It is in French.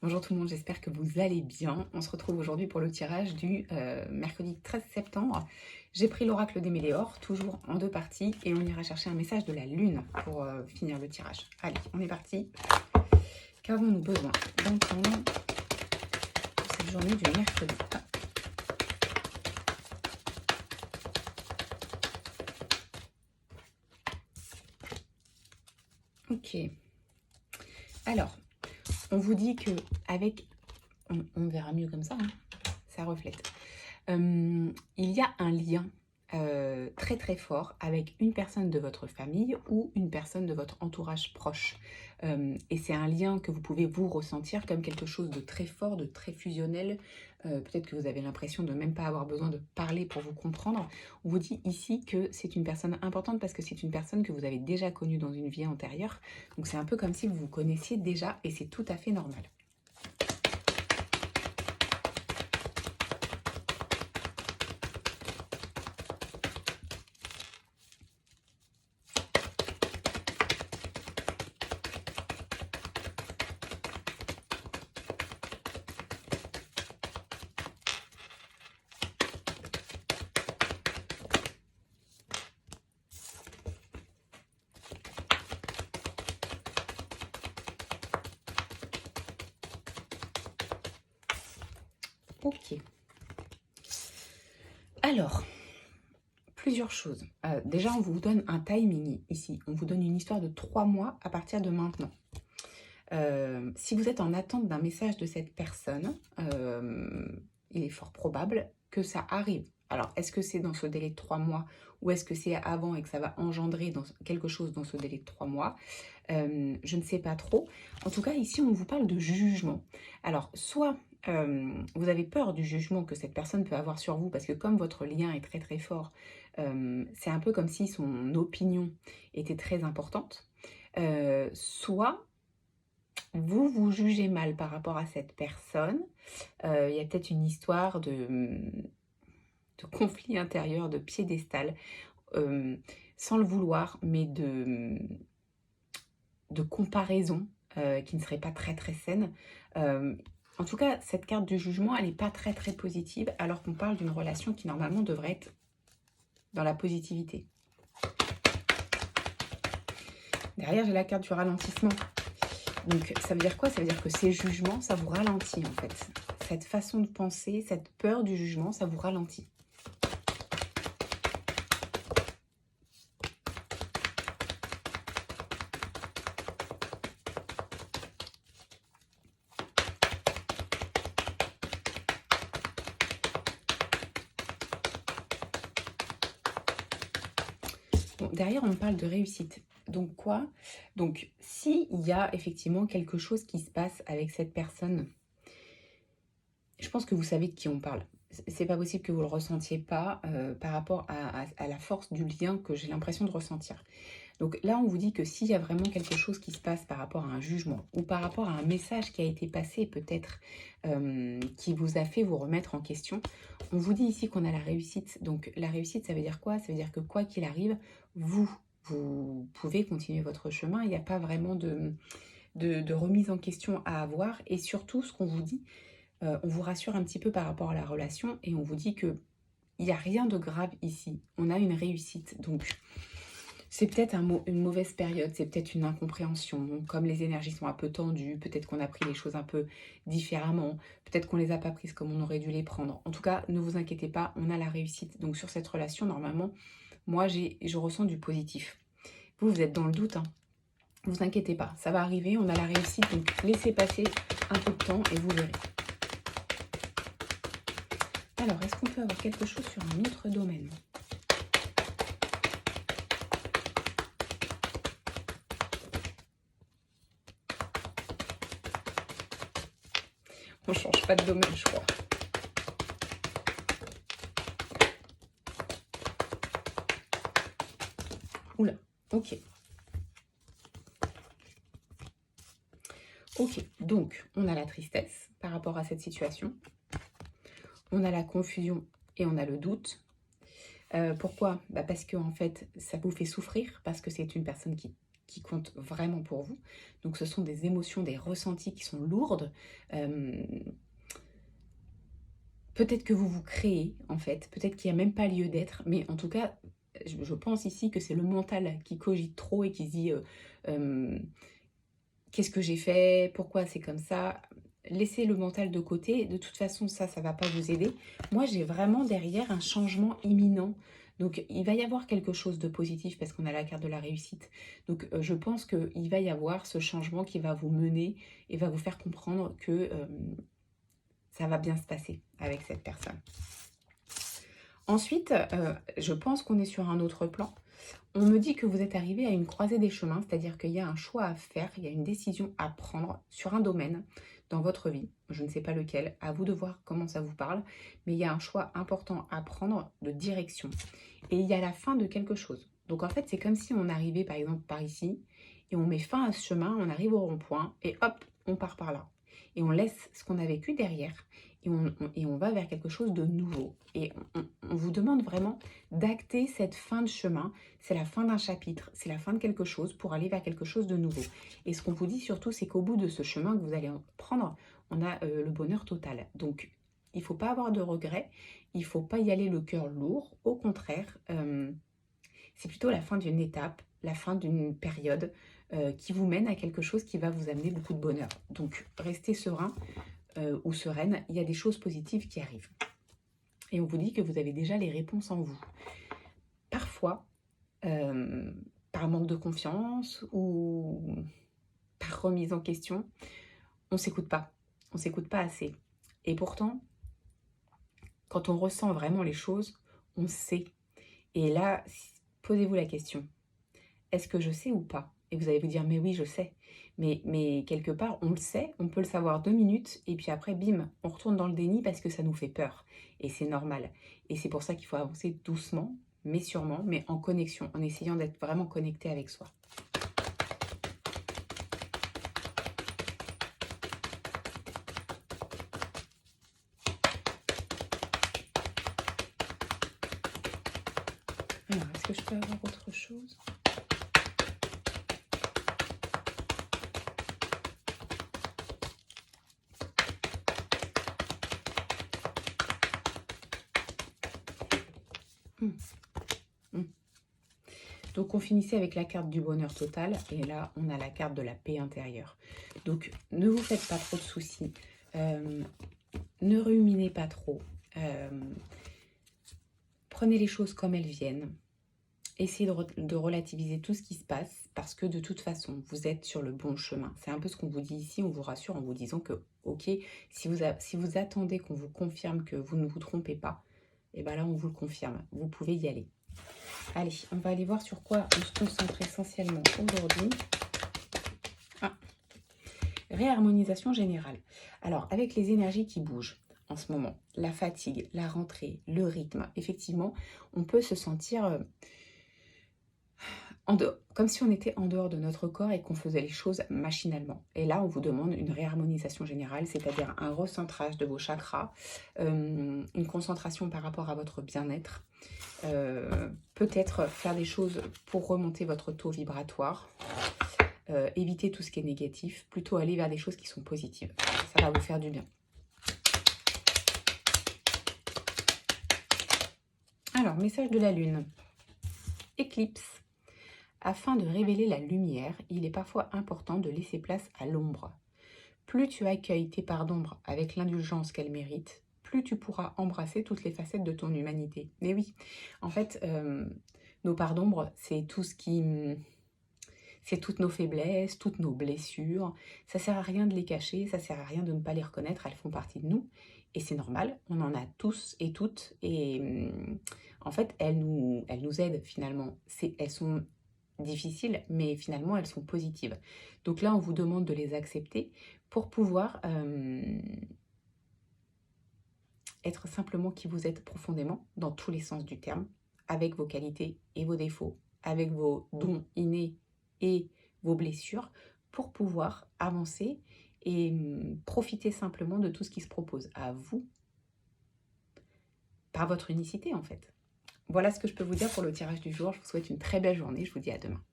Bonjour tout le monde, j'espère que vous allez bien. On se retrouve aujourd'hui pour le tirage du mercredi 13 septembre. J'ai pris l'oracle des Méléores, toujours en deux parties, et on ira chercher un message de la Lune pour finir le tirage. Allez, on est parti. Qu'avons-nous besoin d'entendre pour cette journée du mercredi? Ok. Alors, on vous dit que avec... On verra mieux comme ça, hein, ça reflète. Il y a un lien très très fort avec une personne de votre famille ou une personne de votre entourage proche. Et c'est un lien que vous pouvez vous ressentir comme quelque chose de très fort, de très fusionnel. Peut-être que vous avez l'impression de même pas avoir besoin de parler pour vous comprendre. On vous dit ici que c'est une personne importante parce que c'est une personne que vous avez déjà connue dans une vie antérieure. Donc c'est un peu comme si vous vous connaissiez déjà et c'est tout à fait normal. Ok. Alors, plusieurs choses. Déjà, on vous donne un timing ici. On vous donne une histoire de 3 mois à partir de maintenant. Si vous êtes en attente d'un message de cette personne, il est fort probable que ça arrive. Alors, est-ce que c'est dans ce délai de 3 mois ou est-ce que c'est avant et que ça va engendrer quelque chose dans ce délai de 3 mois? Je ne sais pas trop. En tout cas, ici, on vous parle de jugement. Alors, soit vous avez peur du jugement que cette personne peut avoir sur vous, parce que comme votre lien est très très fort, c'est un peu comme si son opinion était très importante. Soit vous vous jugez mal par rapport à cette personne. Il y a peut-être une histoire de conflit intérieur, de piédestal, sans le vouloir, mais de comparaison qui ne serait pas très très saine. En tout cas, cette carte du jugement, elle n'est pas très très positive, alors qu'on parle d'une relation qui normalement devrait être dans la positivité. Derrière, j'ai la carte du ralentissement. Donc, ça veut dire quoi? Ça veut dire que ces jugements, ça vous ralentit en fait. Cette façon de penser, cette peur du jugement, ça vous ralentit. Bon, derrière, on parle de réussite. Donc quoi? Donc, s'il y a effectivement quelque chose qui se passe avec cette personne, je pense que vous savez de qui on parle. C'est pas possible que vous le ressentiez pas par rapport à la force du lien que j'ai l'impression de ressentir. Donc là, on vous dit que s'il y a vraiment quelque chose qui se passe par rapport à un jugement ou par rapport à un message qui a été passé peut-être qui vous a fait vous remettre en question, on vous dit ici qu'on a la réussite. Donc la réussite, ça veut dire quoi? Ça veut dire que quoi qu'il arrive, vous pouvez continuer votre chemin. Il n'y a pas vraiment de remise en question à avoir. Et surtout, ce qu'on vous dit, on vous rassure un petit peu par rapport à la relation et on vous dit que il n'y a rien de grave ici. On a une réussite. Donc, c'est peut-être une mauvaise période, c'est peut-être une incompréhension. Comme les énergies sont un peu tendues, peut-être qu'on a pris les choses un peu différemment, peut-être qu'on ne les a pas prises comme on aurait dû les prendre. En tout cas, ne vous inquiétez pas, on a la réussite. Donc sur cette relation, normalement, moi, je ressens du positif. Vous êtes dans le doute, hein. Ne vous inquiétez pas, ça va arriver, on a la réussite. Donc laissez passer un peu de temps et vous verrez. Alors, est-ce qu'on peut avoir quelque chose sur un autre domaine? On ne change pas de domaine, je crois. Oula, ok. Ok, donc on a la tristesse par rapport à cette situation. On a la confusion et on a le doute. Pourquoi? Parce que en fait, ça vous fait souffrir, parce que c'est une personne qui qui comptent vraiment pour vous. Donc ce sont des émotions, des ressentis qui sont lourdes. Peut-être que vous vous créez, en fait. Peut-être qu'il n'y a même pas lieu d'être. Mais en tout cas, je pense ici que c'est le mental qui cogite trop et qui se dit qu'est-ce que j'ai fait? Pourquoi c'est comme ça? Laissez le mental de côté. De toute façon, ça ne va pas vous aider. Moi, j'ai vraiment derrière un changement imminent. Donc, il va y avoir quelque chose de positif parce qu'on a la carte de la réussite. Donc, je pense qu'il va y avoir ce changement qui va vous mener et va vous faire comprendre que ça va bien se passer avec cette personne. Ensuite, je pense qu'on est sur un autre plan. On me dit que vous êtes arrivé à une croisée des chemins, c'est-à-dire qu'il y a un choix à faire, il y a une décision à prendre sur un domaine dans votre vie. Je ne sais pas lequel, à vous de voir comment ça vous parle, mais il y a un choix important à prendre de direction. Et il y a la fin de quelque chose. Donc en fait, c'est comme si on arrivait par exemple par ici, et on met fin à ce chemin, on arrive au rond-point, et hop, on part par là. Et on laisse ce qu'on a vécu derrière, et on va vers quelque chose de nouveau. Et on vous demande vraiment d'acter cette fin de chemin. C'est la fin d'un chapitre, c'est la fin de quelque chose pour aller vers quelque chose de nouveau. Et ce qu'on vous dit surtout, c'est qu'au bout de ce chemin que vous allez prendre, on a le bonheur total. Donc, il ne faut pas avoir de regrets, il ne faut pas y aller le cœur lourd. Au contraire, c'est plutôt la fin d'une étape, la fin d'une période qui vous mène à quelque chose qui va vous amener beaucoup de bonheur. Donc, restez serein ou sereine, il y a des choses positives qui arrivent. Et on vous dit que vous avez déjà les réponses en vous. Parfois, par manque de confiance ou par remise en question, on ne s'écoute pas. On ne s'écoute pas assez. Et pourtant, quand on ressent vraiment les choses, on sait. Et là, posez-vous la question. Est-ce que je sais ou pas? Et vous allez vous dire, mais oui, je sais. Mais quelque part, on le sait, on peut le savoir 2 minutes, et puis après, bim, on retourne dans le déni parce que ça nous fait peur. Et c'est normal. Et c'est pour ça qu'il faut avancer doucement, mais sûrement, mais en connexion, en essayant d'être vraiment connecté avec soi. Alors, est-ce que je peux avoir autre chose? Donc on finissait avec la carte du bonheur total et là on a la carte de la paix intérieure. Donc ne vous faites pas trop de soucis, ne ruminez pas trop, prenez les choses comme elles viennent, essayez de relativiser tout ce qui se passe parce que de toute façon vous êtes sur le bon chemin. C'est un peu ce qu'on vous dit ici, on vous rassure en vous disant que ok, si vous attendez qu'on vous confirme que vous ne vous trompez pas, et bien là on vous le confirme, vous pouvez y aller. Allez, on va aller voir sur quoi on se concentre essentiellement aujourd'hui. Réharmonisation générale. Alors, avec les énergies qui bougent en ce moment, la fatigue, la rentrée, le rythme, effectivement, on peut se sentir comme si on était en dehors de notre corps et qu'on faisait les choses machinalement. Et là, on vous demande une réharmonisation générale, c'est-à-dire un recentrage de vos chakras, une concentration par rapport à votre bien-être, peut-être faire des choses pour remonter votre taux vibratoire, éviter tout ce qui est négatif, plutôt aller vers des choses qui sont positives. Ça va vous faire du bien. Alors, message de la Lune. Éclipse. Afin de révéler la lumière, il est parfois important de laisser place à l'ombre. Plus tu accueilles tes parts d'ombre avec l'indulgence qu'elles méritent, plus tu pourras embrasser toutes les facettes de ton humanité. Mais oui, en fait, nos parts d'ombre, c'est tout ce qui... C'est toutes nos faiblesses, toutes nos blessures. Ça sert à rien de les cacher, ça sert à rien de ne pas les reconnaître, elles font partie de nous. Et c'est normal, on en a tous et toutes. Et en fait, elles nous aident finalement. Elles sont difficiles, mais finalement, elles sont positives. Donc là, on vous demande de les accepter pour pouvoir être simplement qui vous êtes profondément, dans tous les sens du terme, avec vos qualités et vos défauts, avec vos dons innés et vos blessures, pour pouvoir avancer et profiter simplement de tout ce qui se propose à vous, par votre unicité en fait. Voilà ce que je peux vous dire pour le tirage du jour. Je vous souhaite une très belle journée. Je vous dis à demain.